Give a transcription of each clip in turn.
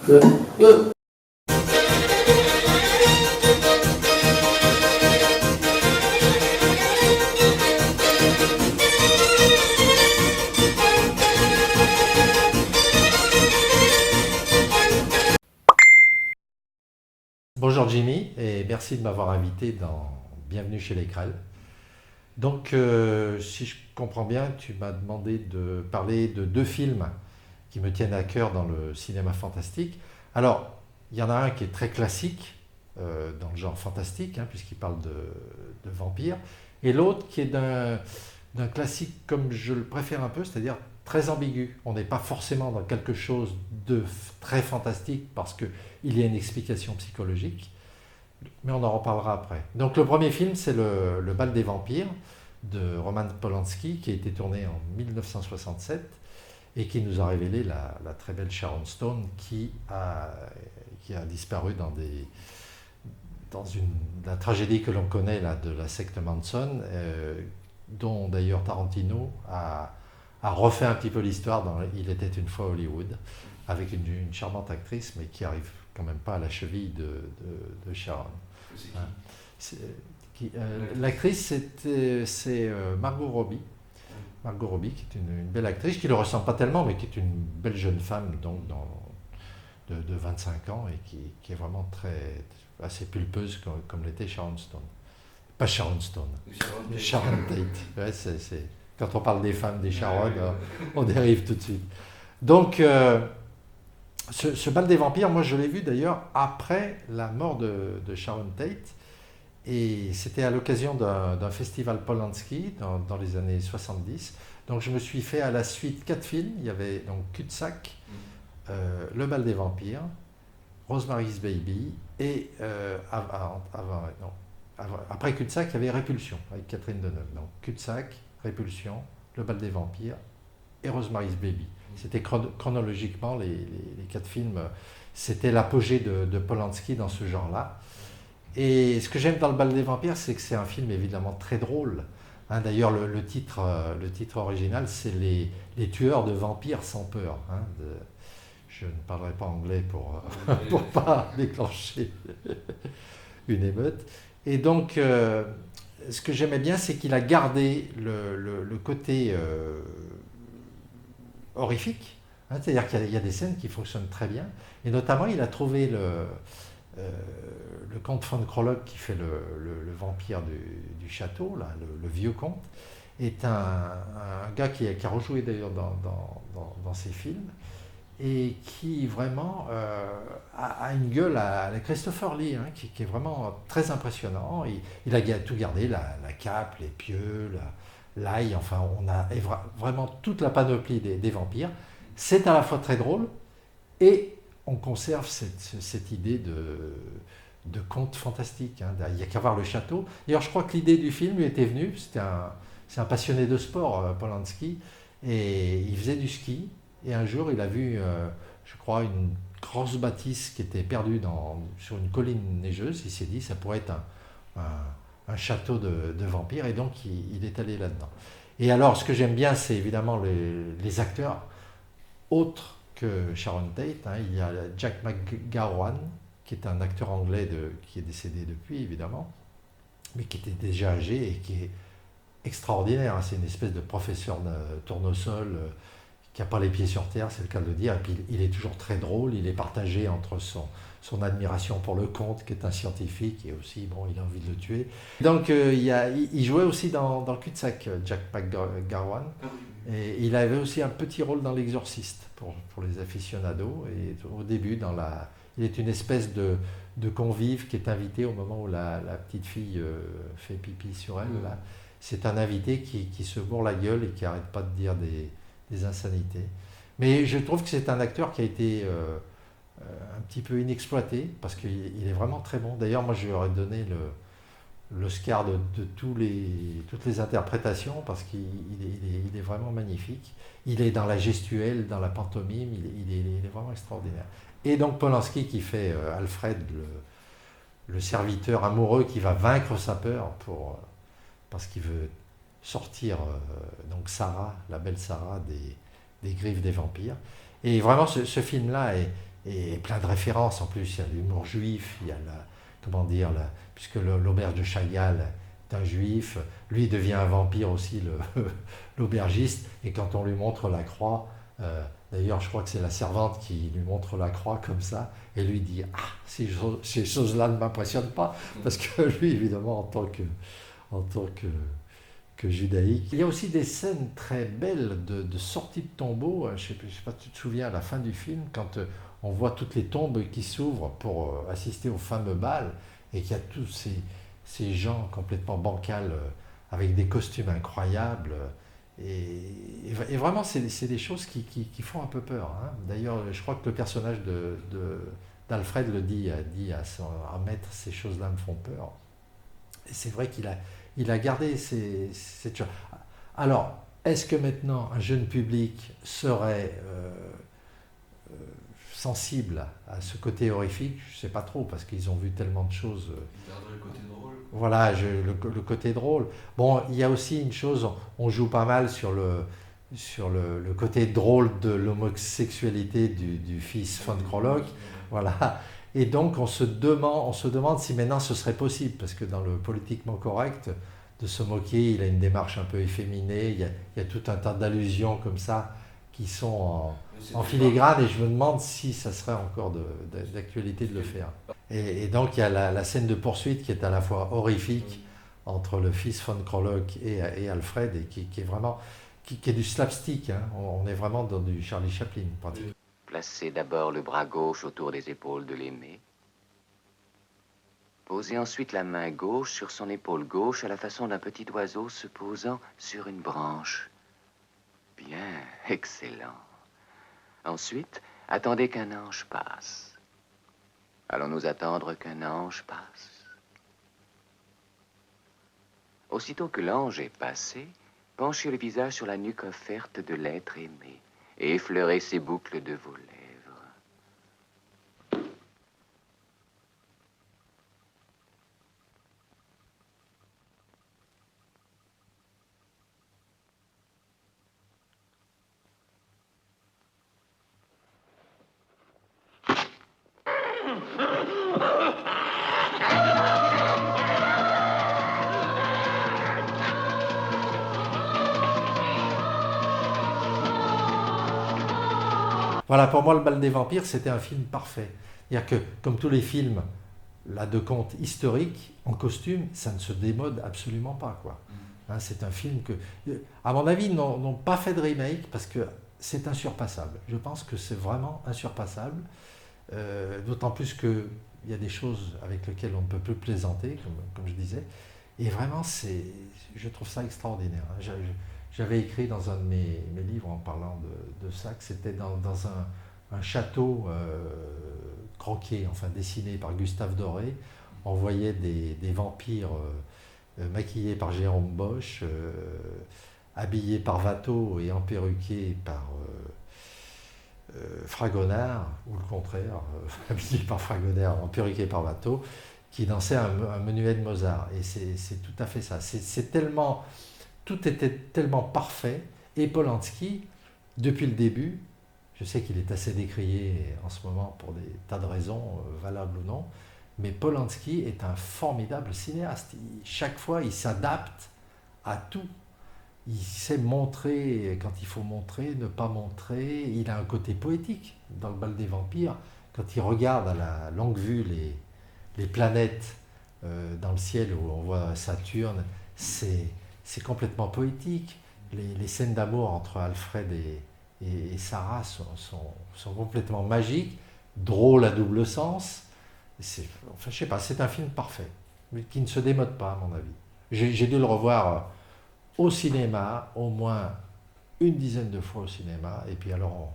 Euh, euh, Bonjour Jimmy et merci de m'avoir invité dans Bienvenue chez les Crêles. Donc, si je comprends bien, tu m'as demandé de parler de deux films qui me tiennent à cœur dans le cinéma fantastique. Alors, il y en a un qui est très classique dans le genre fantastique, hein, puisqu'il parle de vampires, et l'autre qui est d'un classique comme je le préfère un peu, c'est-à-dire très ambigu. On n'est pas forcément dans quelque chose de très fantastique parce qu'il y a une explication psychologique, mais on en reparlera après. Donc le premier film, c'est le Bal des vampires de Roman Polanski, qui a été tourné en 1967 et qui nous a révélé la très belle Sharon Stone qui a disparu dans la tragédie que l'on connaît là, de la secte Manson, dont d'ailleurs Tarantino a refait un petit peu l'histoire dans Il était une fois Hollywood, avec une charmante actrice, mais qui arrive quand même pas à la cheville de Sharon. Hein. C'est- L'actrice, c'est Margot Robbie. Margot Robbie, qui est une belle actrice, qui ne le ressemble pas tellement, mais qui est une belle jeune femme donc de 25 ans et qui est vraiment assez pulpeuse comme l'était Sharon Stone. Pas Sharon Stone, Sharon Tate. Ouais, quand on parle des femmes, des Sharon, on dérive tout de suite. Donc, ce bal des vampires, moi je l'ai vu d'ailleurs après la mort de Sharon Tate. Et c'était à l'occasion d'un festival Polanski dans les années 70. Donc je me suis fait à la suite 4 films. Il y avait donc Cul-de-sac, Le Bal des Vampires, Rosemary's Baby et après Cul-de-sac, il y avait Répulsion avec Catherine Deneuve. Donc Cul-de-sac, Répulsion, Le Bal des Vampires et Rosemary's Baby. C'était chronologiquement les 4 films. C'était l'apogée de Polanski dans ce genre-là. Et ce que j'aime dans Le Bal des Vampires, c'est que c'est un film évidemment très drôle. Hein, d'ailleurs, le titre original, c'est les tueurs de vampires sans peur. Hein, je ne parlerai pas anglais pour pas déclencher une émeute. Et donc, ce que j'aimais bien, c'est qu'il a gardé le côté horrifique. Hein, c'est-à-dire qu'il y a des scènes qui fonctionnent très bien. Et notamment, il a trouvé euh, le comte von Krolog qui fait le vampire du château, là, le vieux comte, est un gars qui a rejoué d'ailleurs dans ses films et qui vraiment a une gueule à la Christopher Lee, hein, qui est vraiment très impressionnant. Il a tout gardé, la cape, les pieux, l'ail, enfin on a vraiment toute la panoplie des vampires. C'est à la fois très drôle et on conserve cette idée de conte fantastique. Hein. Il n'y a qu'à voir le château. D'ailleurs, je crois que l'idée du film lui était venue. C'est un passionné de sport, Polanski, et il faisait du ski. Et un jour, il a vu, je crois, une grosse bâtisse qui était perdue sur une colline neigeuse. Il s'est dit, ça pourrait être un château de vampires, et donc il est allé là-dedans. Et alors, ce que j'aime bien, c'est évidemment les acteurs autres que Sharon Tate. Hein. Il y a Jack McGowan, qui est un acteur anglais qui est décédé depuis, évidemment, mais qui était déjà âgé et qui est extraordinaire. Hein. C'est une espèce de professeur de tournesol qui n'a pas les pieds sur terre, c'est le cas de le dire. Et puis il est toujours très drôle. Il est partagé entre son admiration pour le comte, qui est un scientifique, et aussi, bon, il a envie de le tuer. Donc il jouait aussi dans le cul-de-sac, Jack McGowan. Et il avait aussi un petit rôle dans L'Exorciste pour les aficionados. Et au début, il est une espèce de convive qui est invité au moment où la petite fille fait pipi sur elle. Là. C'est un invité qui se bourre la gueule et qui n'arrête pas de dire des insanités. Mais je trouve que c'est un acteur qui a été un petit peu inexploité parce qu'il est vraiment très bon. D'ailleurs, moi, je lui aurais donné l'Oscar de toutes les interprétations parce qu'il est vraiment magnifique. Il est dans la gestuelle, dans la pantomime, il est vraiment extraordinaire. Et donc Polanski qui fait Alfred, le serviteur amoureux qui va vaincre sa peur parce qu'il veut sortir donc Sarah, la belle Sarah des griffes des vampires. Et vraiment ce film-là et plein de références. En plus, il y a l'humour juif, il y a comment dire, puisque l'auberge de Chagall est un juif, lui devient un vampire aussi, l'aubergiste, et quand on lui montre la croix, d'ailleurs je crois que c'est la servante qui lui montre la croix comme ça, et lui dit « Ah, ces choses-là ne m'impressionnent pas », parce que lui, évidemment, en tant que judaïque. Il y a aussi des scènes très belles de sortie de tombeau. Je ne sais pas si tu te souviens, à la fin du film, quand on voit toutes les tombes qui s'ouvrent pour assister au fameux bal, et qu'il y a tous ces gens complètement bancals, avec des costumes incroyables. Et vraiment, c'est des choses qui font un peu peur. Hein. D'ailleurs, je crois que le personnage d'Alfred le dit à maître, ces choses-là me font peur. Et c'est vrai qu'il a gardé cette chose. Alors, est-ce que maintenant un jeune public serait sensible à ce côté horrifique? Je ne sais pas trop, parce qu'ils ont vu tellement de choses. Il garderait le côté drôle. Voilà, le côté drôle. Bon, il y a aussi une chose, on joue pas mal sur le côté drôle de l'homosexualité du fils von Krolok. Voilà. Et donc on se demande si maintenant ce serait possible, parce que dans le politiquement correct, de se moquer, il a une démarche un peu efféminée, il y a tout un tas d'allusions comme ça qui sont en filigrane, et je me demande si ça serait encore d'actualité de le faire. Et donc il y a la scène de poursuite qui est à la fois horrifique entre le fils von Krolok et Alfred, et qui est vraiment qui est du slapstick, hein. On est vraiment dans du Charlie Chaplin, pratiquement. Placez d'abord le bras gauche autour des épaules de l'aimé. Posez ensuite la main gauche sur son épaule gauche à la façon d'un petit oiseau se posant sur une branche. Bien, excellent. Ensuite, attendez qu'un ange passe. Allons-nous attendre qu'un ange passe? Aussitôt que l'ange est passé, penchez le visage sur la nuque offerte de l'être aimé et effleurez ses boucles de vos lèvres. Voilà, pour moi, Le Bal des Vampires, c'était un film parfait. C'est-à-dire que, comme tous les films là, de contes historiques, en costume, ça ne se démode absolument pas, quoi. Hein, c'est un film que, à mon avis, ils n'ont pas fait de remake parce que c'est insurpassable. Je pense que c'est vraiment insurpassable, d'autant plus qu'il y a des choses avec lesquelles on ne peut plus plaisanter, comme je disais. Et vraiment, je trouve ça extraordinaire. Hein. J'avais écrit dans un de mes livres en parlant de ça, que c'était dans un château croqué, enfin dessiné par Gustave Doré. On voyait des vampires maquillés par Jérôme Bosch, habillés par Watteau et emperruqués par Fragonard, ou le contraire, habillés par Fragonard, emperruqués par Watteau, qui dansait un menuet de Mozart. Et c'est tout à fait ça. Tout était tellement parfait. Et Polanski, depuis le début, je sais qu'il est assez décrié en ce moment pour des tas de raisons, valables ou non, mais Polanski est un formidable cinéaste. Chaque fois, il s'adapte à tout. Il sait montrer quand il faut montrer, ne pas montrer. Il a un côté poétique dans Le Bal des Vampires. Quand il regarde à la longue vue les planètes dans le ciel où on voit Saturne, c'est complètement poétique. Les scènes d'amour entre Alfred et Sarah sont complètement magiques, drôles à double sens. Enfin, je sais pas, c'est un film parfait, mais qui ne se démode pas, à mon avis. J'ai dû le revoir au cinéma, au moins une dizaine de fois au cinéma, et puis alors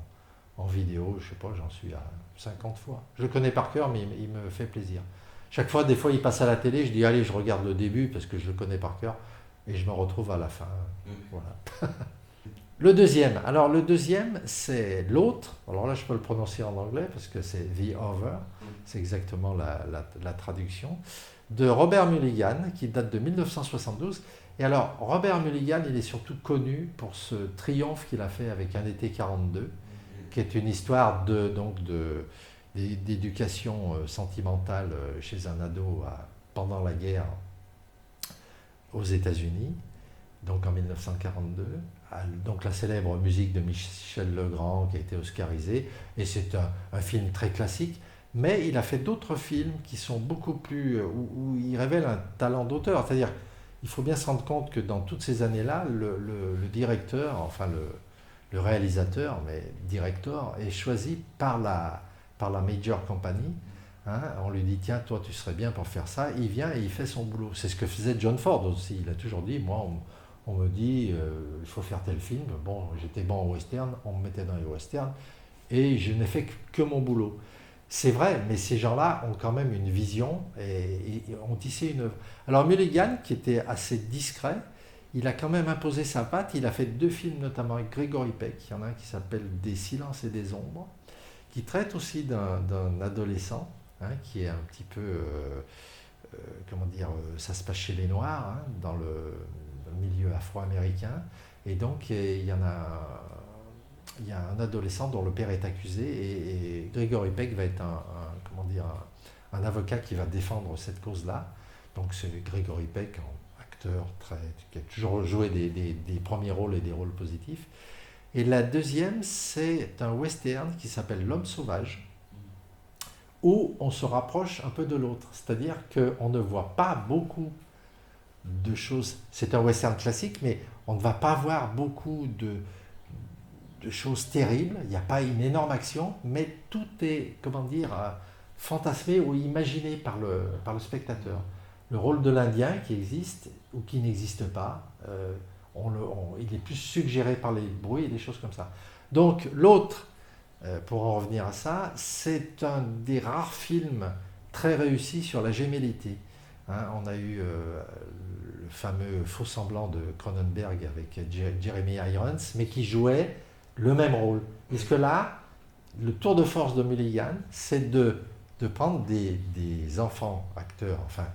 en vidéo, je sais pas, j'en suis à 50 fois. Je le connais par cœur, mais il me fait plaisir. Chaque fois, des fois, il passe à la télé, je dis allez, je regarde le début parce que je le connais par cœur, et je me retrouve à la fin. Voilà. Le deuxième, c'est l'autre. Alors là, je peux le prononcer en anglais parce que c'est The Other. C'est exactement la traduction. De Robert Mulligan, qui date de 1972. Et alors, Robert Mulligan, il est surtout connu pour ce triomphe qu'il a fait avec Un été 42, qui est une histoire d'éducation sentimentale chez un ado pendant la guerre aux États-Unis, donc en 1942. Donc la célèbre musique de Michel Legrand qui a été oscarisée, et c'est un film très classique, mais il a fait d'autres films qui sont beaucoup plus, où il révèle un talent d'auteur, c'est-à-dire il faut bien se rendre compte que dans toutes ces années-là, le directeur, enfin le réalisateur, mais directeur, est choisi par la major company. Hein, on lui dit, tiens, toi tu serais bien pour faire ça, il vient et il fait son boulot. C'est ce que faisait John Ford aussi, il a toujours dit, moi on me dit, il faut faire tel film, bon, j'étais bon au western, on me mettait dans les westerns, et je n'ai fait que mon boulot. C'est vrai, mais ces gens-là ont quand même une vision et ont tissé une œuvre. Alors Mulligan, qui était assez discret, il a quand même imposé sa patte, il a fait 2 films notamment avec Gregory Peck, il y en a un qui s'appelle Des silences et des ombres, qui traite aussi d'un adolescent, hein, qui est un petit peu, comment dire, ça se passe chez les Noirs, hein, dans le milieu afro-américain, et donc il y a un adolescent dont le père est accusé, et Gregory Peck va être un avocat qui va défendre cette cause-là. Donc c'est Gregory Peck, acteur qui a toujours joué des premiers rôles et des rôles positifs. Et la deuxième, c'est un western qui s'appelle L'Homme sauvage, où on se rapproche un peu de l'autre. C'est-à-dire qu'on ne voit pas beaucoup de choses. C'est un western classique, mais on ne va pas voir beaucoup de choses terribles. Il n'y a pas une énorme action, mais tout est, comment dire, fantasmé ou imaginé par le spectateur. Le rôle de l'Indien qui existe ou qui n'existe pas, il est plus suggéré par les bruits et des choses comme ça. Donc l'autre, pour en revenir à ça, c'est un des rares films très réussis sur la gémellité. Hein, on a eu le fameux Faux semblant de Cronenberg avec Jeremy Irons, mais qui jouait le même rôle. Est-ce que là, le tour de force de Mulligan, c'est de prendre des enfants acteurs, enfin,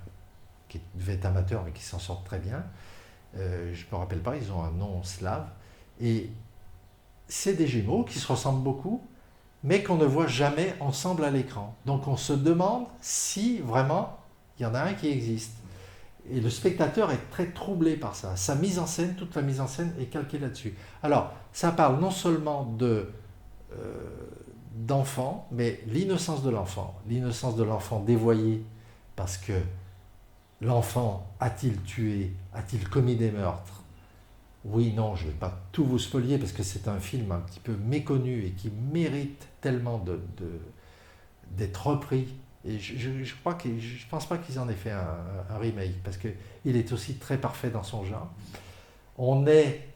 qui devaient être amateurs mais qui s'en sortent très bien. Je ne me rappelle pas, ils ont un nom slave. Et c'est des jumeaux qui se ressemblent beaucoup, mais qu'on ne voit jamais ensemble à l'écran. Donc on se demande si vraiment il y en a un qui existe. Et le spectateur est très troublé par ça. Sa mise en scène, toute la mise en scène est calquée là-dessus. Alors, ça parle non seulement d'enfants, mais l'innocence de l'enfant dévoyé, parce que l'enfant a-t-il tué, a-t-il commis des meurtres? Oui, non, je ne vais pas tout vous spolier, parce que c'est un film un petit peu méconnu et qui mérite tellement d'être repris. Et je pense pas qu'ils en aient fait un remake, parce qu'il est aussi très parfait dans son genre. On est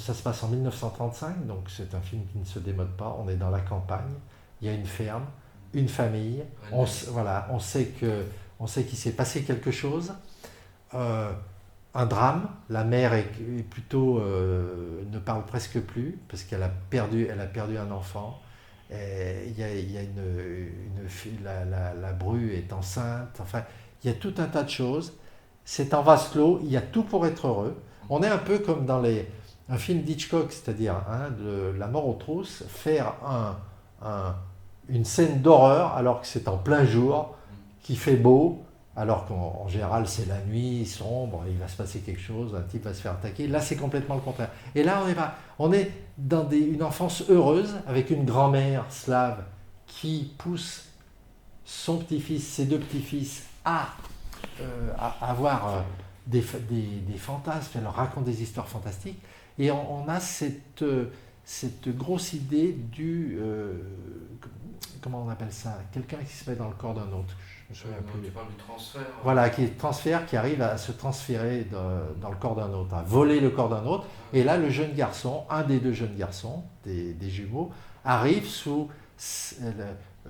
ça se passe en 1935, donc c'est un film qui ne se démode pas. On est dans la campagne, il y a une ferme, une famille. On sait qu'il s'est passé quelque chose, un drame. La mère est plutôt ne parle presque plus parce qu'elle a perdu un enfant. Il y a une fille, la bru est enceinte. Enfin, il y a tout un tas de choses. C'est en vase clos. Il y a tout pour être heureux. On est un peu comme dans un film d'Hitchcock, c'est-à-dire La mort aux trousses, faire une scène d'horreur alors que c'est en plein jour, qu'il fait beau, alors qu'en général c'est la nuit, sombre, il va se passer quelque chose, un type va se faire attaquer. Là c'est complètement le contraire. Et là on est dans une enfance heureuse avec une grand-mère slave qui pousse son petit-fils, ses 2 petits-fils à avoir des fantasmes, elle leur raconte des histoires fantastiques, et on a cette grosse idée comment on appelle ça, quelqu'un qui se met dans le corps d'un autre. Je me souviens plus. Tu parles du transfert. Voilà, qui arrive à se transférer dans le corps d'un autre, à voler le corps d'un autre. Et là, le jeune garçon, un des 2 jeunes garçons, des jumeaux, arrive sous,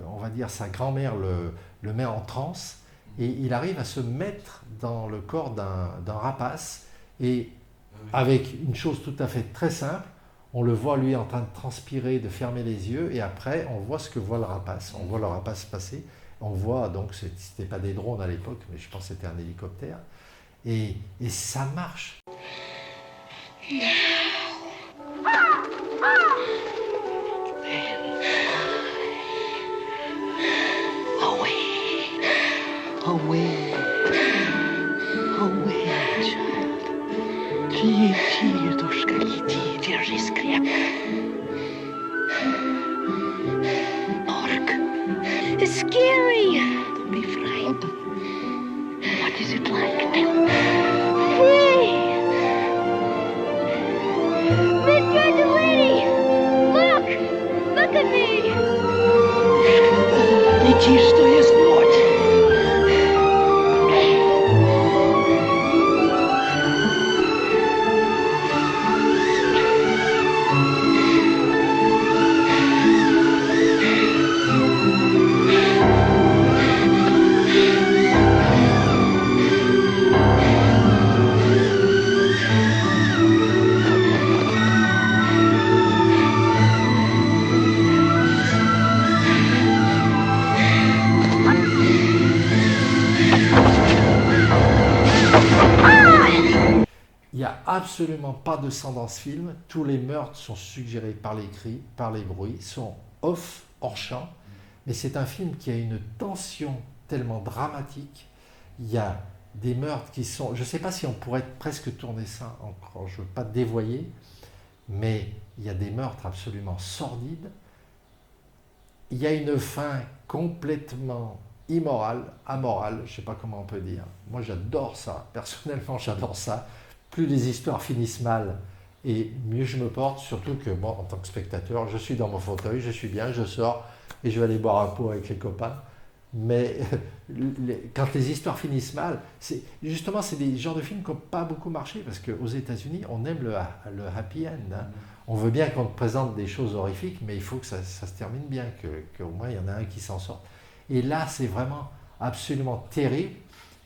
on va dire, sa grand-mère le met en transe, et il arrive à se mettre dans le corps d'un rapace, et avec une chose tout à fait très simple, on le voit lui en train de transpirer, de fermer les yeux, et après on voit ce que voit le rapace. On voit le rapace passer, on voit, donc c'était pas des drones à l'époque, mais je pense que c'était un hélicoptère, et ça marche. Away, away, child. Приди, душка, иди, держи крепко. Pork. It's scary. Don't be frightened. What is it like? Tell me. Hey! Mr. Delaney! Look! Look at me! Лети, что есть плоть. Il n'y a absolument pas de sang dans ce film. Tous les meurtres sont suggérés par les cris, par les bruits, sont off, hors champ. Mais c'est un film qui a une tension tellement dramatique. Il y a des meurtres qui sont... Je ne sais pas si on pourrait presque tourner ça encore, je ne veux pas dévoyer, mais il y a des meurtres absolument sordides. Il y a une fin complètement immorale, amorale, je ne sais pas comment on peut dire. Moi j'adore ça, personnellement j'adore ça. Plus les histoires finissent mal et mieux je me porte, surtout que moi en tant que spectateur, je suis dans mon fauteuil, je suis bien, je sors et je vais aller boire un pot avec les copains. Mais quand les histoires finissent mal, justement c'est des genres de films qui n'ont pas beaucoup marché parce qu'aux États-Unis on aime le happy end. Hein. On veut bien qu'on te présente des choses horrifiques, mais il faut que ça se termine bien, qu'au moins il y en a un qui s'en sorte. Et là c'est vraiment absolument terrible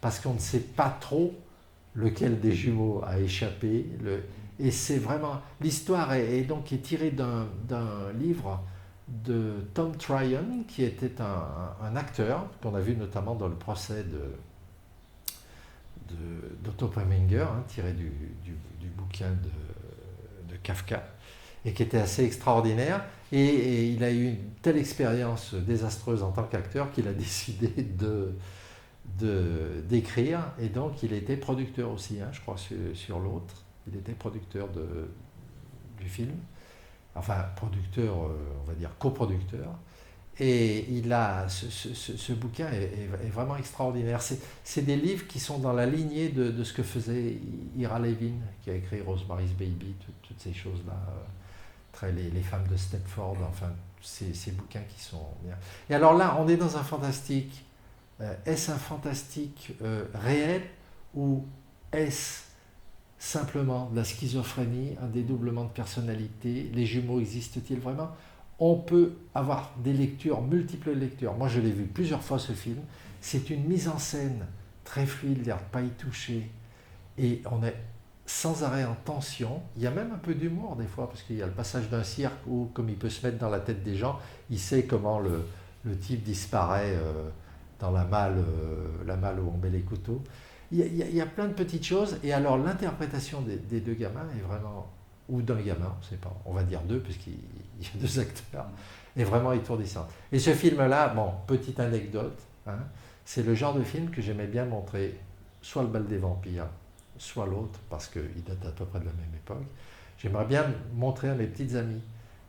parce qu'on ne sait pas trop lequel des jumeaux a échappé. Et c'est vraiment... L'histoire est tirée d'un livre de Tom Tryon, qui était un acteur, qu'on a vu notamment dans le procès d'Otto Preminger, hein, tiré du bouquin de Kafka, et qui était assez extraordinaire. Et il a eu une telle expérience désastreuse en tant qu'acteur qu'il a décidé d'écrire, et donc il était producteur aussi, hein, je crois, sur l'autre. Il était producteur du film, enfin producteur, on va dire coproducteur, et ce bouquin est vraiment extraordinaire. C'est des livres qui sont dans la lignée de ce que faisait Ira Levin, qui a écrit Rosemary's Baby, toutes ces choses-là, les femmes de Stepford, enfin ces bouquins qui sont bien. Et alors là, on est dans un fantastique. Est-ce un fantastique réel ou est-ce simplement de la schizophrénie, un dédoublement de personnalité? Les jumeaux existent-ils vraiment? On peut avoir des lectures, multiples lectures. Moi, je l'ai vu plusieurs fois ce film. C'est une mise en scène très fluide, il n'y a pas y toucher. Et on est sans arrêt en tension. Il y a même un peu d'humour des fois, parce qu'il y a le passage d'un cirque où, comme il peut se mettre dans la tête des gens, il sait comment le type disparaît dans la malle où on met les couteaux. Il y a plein de petites choses, et alors l'interprétation des deux gamins est vraiment, ou d'un gamin, on ne sait pas, on va dire deux, puisqu'il y a deux acteurs, est vraiment étourdissante. Et ce film-là, bon, petite anecdote, hein, c'est le genre de film que j'aimais bien montrer, soit le bal des vampires, soit l'autre, parce qu'il date à peu près de la même époque. J'aimerais bien montrer à mes petites amies,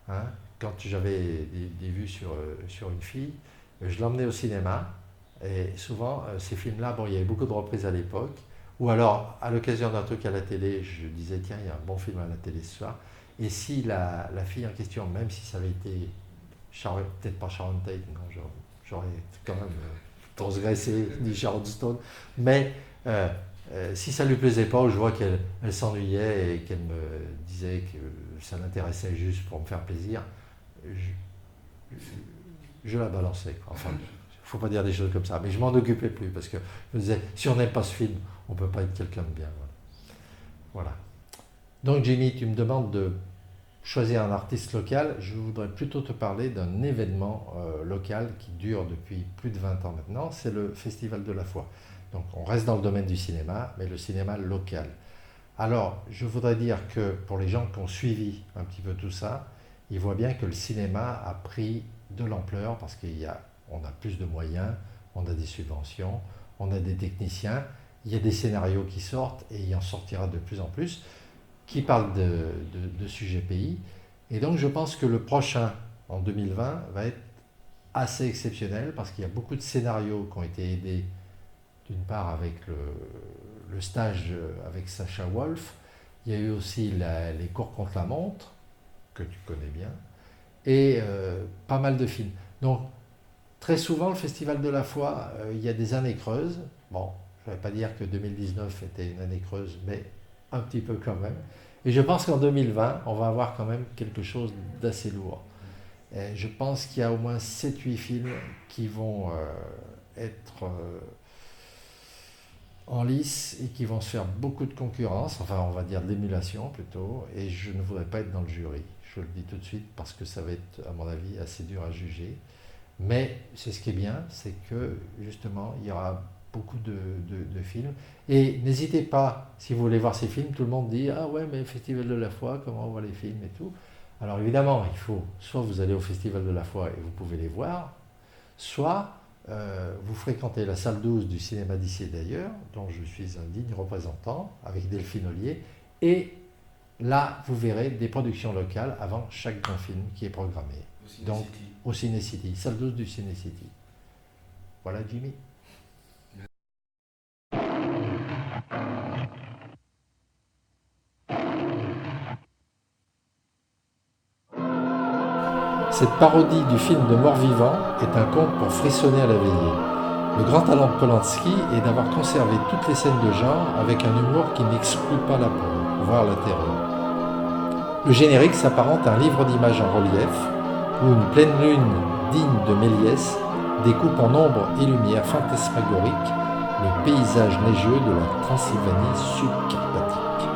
hein, quand j'avais des vues sur une fille, je l'emmenais au cinéma. Et souvent, ces films-là, bon, il y avait beaucoup de reprises à l'époque, ou alors, à l'occasion d'un truc à la télé, je disais, tiens, il y a un bon film à la télé ce soir. Et si la fille en question, même si ça avait été, peut-être pas Sharon Tate, non, j'aurais quand même transgressé ni Sharon Stone, mais si ça ne lui plaisait pas, ou je vois qu'elle s'ennuyait et qu'elle me disait que ça l'intéressait juste pour me faire plaisir, je la balançais, quoi. Enfin, il ne faut pas dire des choses comme ça, mais je m'en occupais plus, parce que je me disais, si on n'aime pas ce film, on ne peut pas être quelqu'un de bien. Voilà. Donc Jimmy, tu me demandes de choisir un artiste local. Je voudrais plutôt te parler d'un événement local qui dure depuis plus de 20 ans maintenant, c'est le Festival de la Foi. Donc on reste dans le domaine du cinéma, mais le cinéma local. Alors, je voudrais dire que pour les gens qui ont suivi un petit peu tout ça, ils voient bien que le cinéma a pris de l'ampleur, parce qu'on a plus de moyens, on a des subventions, on a des techniciens, il y a des scénarios qui sortent, et il en sortira de plus en plus, qui parlent de sujets pays. Et donc je pense que le prochain, en 2020, va être assez exceptionnel, parce qu'il y a beaucoup de scénarios qui ont été aidés, d'une part avec le stage avec Sacha Wolf, il y a eu aussi les cours contre la montre, que tu connais bien, et pas mal de films. Donc, très souvent, le Festival de la Foi, il y a des années creuses. Bon, je ne vais pas dire que 2019 était une année creuse, mais un petit peu quand même. Et je pense qu'en 2020, on va avoir quand même quelque chose d'assez lourd. Et je pense qu'il y a au moins 7-8 films qui vont être en lice et qui vont se faire beaucoup de concurrence, enfin on va dire de l'émulation plutôt, et je ne voudrais pas être dans le jury. Je le dis tout de suite parce que ça va être, à mon avis, assez dur à juger. Mais c'est ce qui est bien, c'est que justement, il y aura beaucoup de films. Et n'hésitez pas, si vous voulez voir ces films, tout le monde dit « Ah ouais, mais Festival de la Foi, comment on voit les films et tout ?» Alors évidemment, il faut, soit vous allez au Festival de la Foi et vous pouvez les voir, soit vous fréquentez la salle 12 du cinéma d'ici et d'ailleurs, dont je suis un digne représentant, avec Delphine Ollier, et là, vous verrez des productions locales avant chaque grand film qui est programmé. Donc, au Ciné City, salle 12 du Ciné City. Voilà, Jimmy. Cette parodie du film de Mort-Vivant est un conte pour frissonner à la veillée. Le grand talent de Polanski est d'avoir conservé toutes les scènes de genre avec un humour qui n'exclut pas la peur, voire la terreur. Le générique s'apparente à un livre d'images en relief où une pleine lune digne de Méliès découpe en ombre et lumière fantasmagorique le paysage neigeux de la Transylvanie subcarpatique.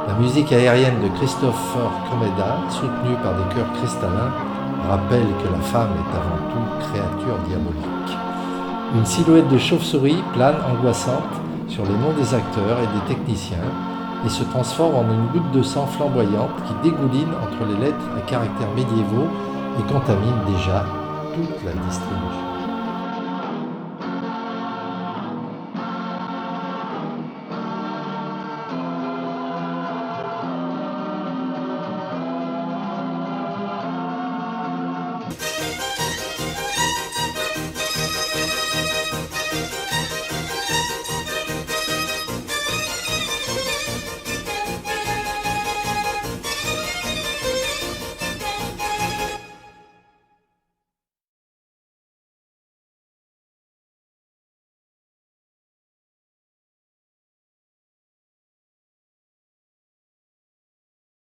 La musique aérienne de Christopher Kromeda, soutenue par des chœurs cristallins, rappelle que la femme est avant tout créature diabolique. Une silhouette de chauve-souris plane angoissante sur les noms des acteurs et des techniciens et se transforme en une goutte de sang flamboyante qui dégouline entre les lettres à caractères médiévaux et contamine déjà toute la distribution.